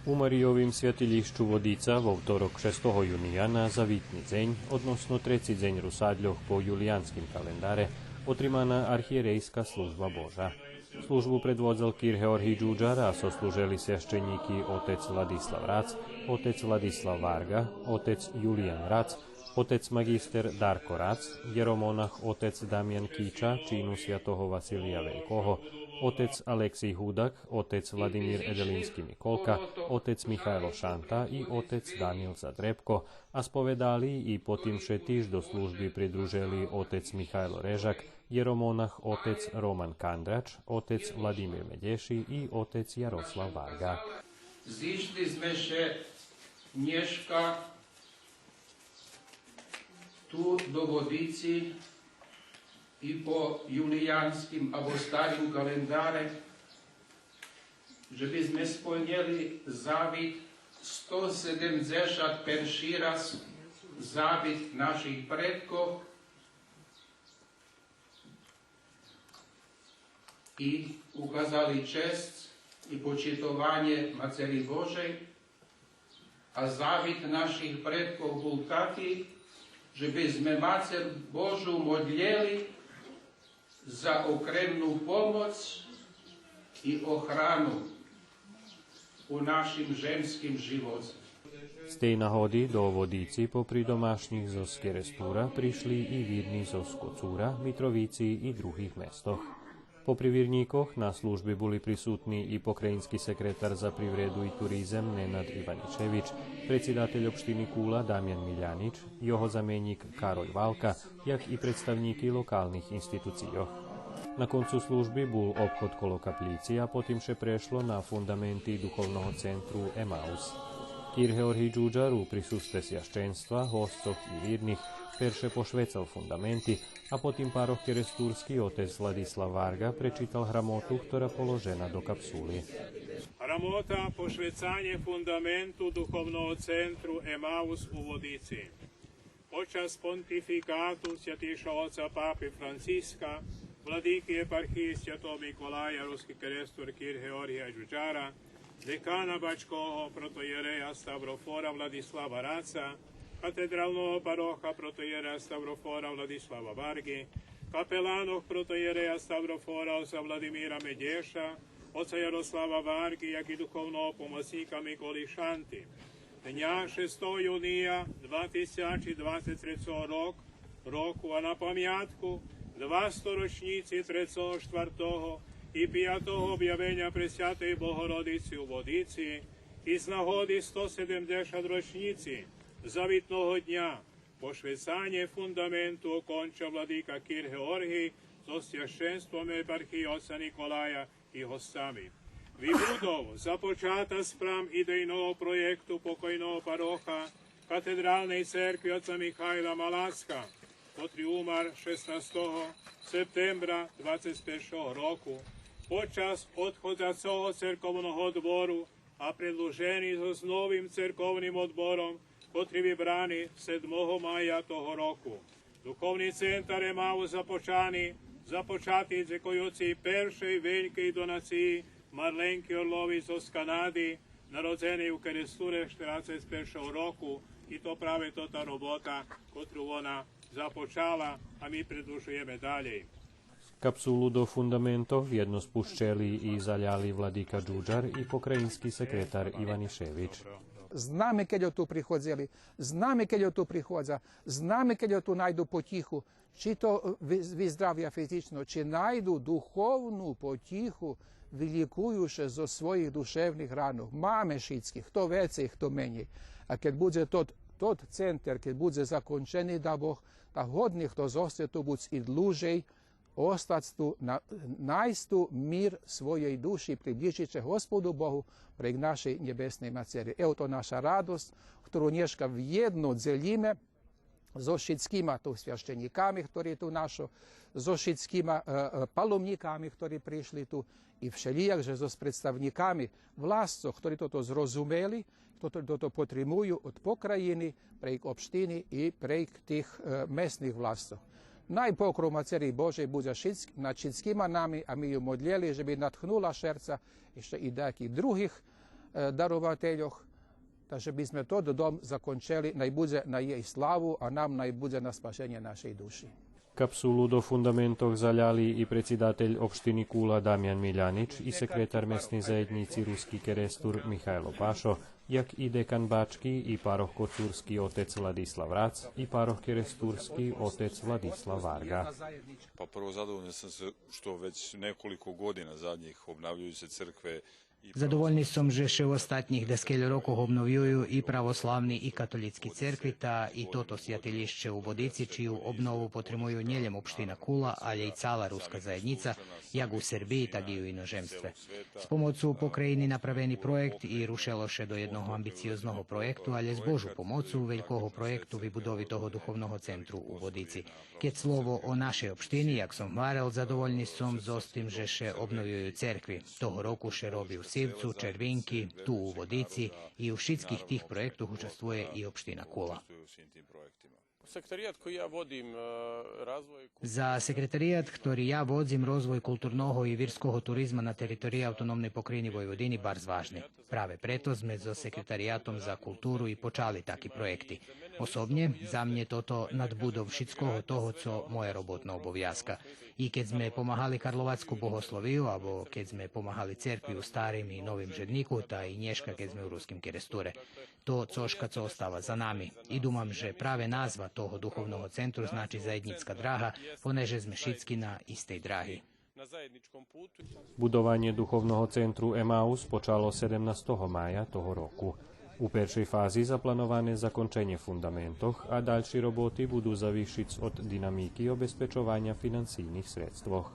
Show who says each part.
Speaker 1: U Marijovým svятилищу Водиця во второк 6. junija na Zavitni dzeň, odnosno treći dzeň Rusadľoch po julijanskim kalendare, otrimana arhierejska služba Boža. Službu predvodzal Kir Georgij Đuđar a sosluželi svjašćeníky otec Ladislav Rac, otec Ladislav Varga, otec Julijan Rac, otec magister Darko Rac, jeromonah otec Damjan Kiča, čínu svjatoho Vasilija Veľkoho, otec Aleksij Hudak, otec Vladimír Edelinský Mikolka, otec Michajlo Šanta i otec Daniel Zadrebko, a spovedali i potimše tiž do služby pridružili otec Michajlo Režak, jeromonah otec Roman Kandrač, otec Vladimír Medeši i otec Jaroslav Varga.
Speaker 2: Zišli sme še dneška tu do Vodici i po julijanskim abo starim kalendare, že by sme splnili zavit 170 raz, zavit našich predkov i ukazali čest i počitovanie Materi Božej. A zavit našich predkov bol taký, že by sme Mater Božu modlili za okremnú pomoc i ochranu u našim ženskim živote.
Speaker 1: Z tej nahody do Vodici popri domášních zo Skerestúra prišli i vírni zo Skocúra, Mitrovíci i druhých mestoch. Popri vírníkoch na služby boli prisutní i pokrajinský sekretár za privredu i turizem Nenad Ivaniševič, predsjedatelj opštiny Kula Damjan Miljanič, jeho zamjenik Karol Valka, jak i predstavníky lokálnych inštitúcijoch. Na koncu služby bol obchod kolo kaplíci a potimše prešlo na fundamenty duchovného centru Emaus. Kir Georgij Đuđar u prisustve svjašćenstva, hostcoh i vírnych perše pošvecal fundamenty a potim paroh kerestúrsky otec Ladislav Varga prečítal hramotu, ktorá položena do kapsuly.
Speaker 3: Hramota pošvecanje fundamentu duchovnog centru Emaus u Vodici. Počas pontifikátu svjatiša oca Pápy Franciska, vladíky eparchii Sv. Mikolaja, ruský kerestúr Kir Georgija Đuđara, dekana Bačkoho protojereja Stavrofora Vladislava Raca, katedralnog paroha protojereja Stavrofora Vladislava Vargi, kapelánov protojereja Stavrofora oca Vladimíra Medeša, oca Jaroslava Vargi, jak i duchovnog pomocníka Mikoli Šanty. Dňa 6. junija 2023 roku a na pamiatku 200 ročníci 34. i 5. objavenia pre Svätej Bohorodici u Vodici i z nahody 170 ročníci zavitného dňa pošvecanie fundamentu ukončil vladíka Kir Georgij so svjaštenstvom eparchie oca Nikolaja i hostami. Vybudov započata sprám idejného projektu pokojného parocha katedrálnej cerkvi oca Michaila Malácka, ktorý umar 16. septembra 25. roku počas odchodzacieho cerkovného dvoru a predĺžený so s novým cerkovným odborom, ktorý vybraný 7. maja toho roku. Duchovný centar Emaus započatý dzekujúci peršej veľkej donácii Marlenky Orlovi zo Kanady, narodzenej u Kerestúre 41. roku. I to práve tá robota, ktorú ona započala a my predĺžujeme ďalej.
Speaker 1: Kapsulu do fundamentov jedno spuščeli i zaljali vladika Đuđar i pokrajinski sekretar Ivanišević.
Speaker 4: Znamy, kiedy tu prichodzili, znamy, kiedy tu prichodza, znamy, kiedy tu najdu potichu, czy to wyzdrawia fizyczno, czy najdu duchowną potichu, вилікуючи зо своїх душевних ранок. Мами шицькі, хто веце, хто мені. А keď буде тот центр, keď буде закончений, да Бог, та годний, хто зостає тут будь і длужей, остаць tu, nájsť tu mír svojej duši, približiť Господу Bohu pre našej nebesnej Materi. Je to naša radosť, ktorú dneska v jedno delíme so všetkými священниками, ktorí tu našo, so všetkými паломниками, ktorí prišli tu, i všelijakže so predstavnikami vlastcov, ktorí toto zrozumeli, ktorí toto potrebujú od pokrajiny, pre ich obštiny i pre tých местných vlastcov. Najpokrov Materi Božej bude nad všetkými nami a my ju modlili, že by natchnula serca ešte i takých druhých darovateljoch. Takže by sme to dom zakončili, naj bude na jej slavu a nám naj bude na spašenie našej duši.
Speaker 1: Kapsulu do fundamentoh zaljali i predsjedatelj opštini Kula Damjan Miljanić i sekretar mesne zajednici Ruski kerestur Mihajlo Pašo, jak i dekan Bački i paroh kocurski otec Vladislav Rac i paroh keresturski otec Vladislav Varga.
Speaker 5: Pa prvo zadovoljan sam se što već nekoliko godina zadnjih obnavljaju se crkve.
Speaker 6: Задовольний сом, že še v ostatnjih 10 rokov obnovjuju i pravoslavni i katolickí cerkvi, ta i toto svjatilišće u Vodici, čiju obnovu potrebuju njeljem opština Kula, ali i cala ruska zajednica, jak u Srbiji, tak i u inozemstve. S pomocu pokrajini napraveni projekt i rušeloše do jednog ambicioznog projektu, ali s Božu pomocu velikog projektu vybudovitoho duhovnog centru u Vodici. Keď slovo o našej opštini, jak som hvarel, zadovoljni som zostim, že še obnovjuju cerkvi. Toho roku še robi u Sivcu, Červinki, tu u Vodici i u všetkých tih projektoch učestvuje i opština Kula.
Speaker 7: Sekretarijat koji ja vodim razvoj...
Speaker 6: Za sekretarijat, ktorý ja vodzim rozvoj kulturnog i virskog turizma na teritoriji autonomnej pokrajini Vojvodini bar zvažni. Prave preto sme so sekretarijatom za kulturu i počali taki projekti. Osobnje, za mne toto nadbudov všetkoho toho, co moje robotna obovjazka. I keď sme pomahali Karlovatsku bohosloviju, alebo keď sme pomahali cerkvi u starim i novim žedniku, ta i nješka keď sme u ruskim keresture. To coška co ostava za nami. I dumam, že prave nazva toho duhovnog centru znači zajednicka draha, poneže sme všetky na istej drahi.
Speaker 1: Budovanie duchovného centru Emaus počalo 17. mája toho roku. U peršej fázi zaplanované zakončenie fundamentoch a ďalšie roboty budú zavýšiť od dynamiky obezpečovania financijných sredstvoch.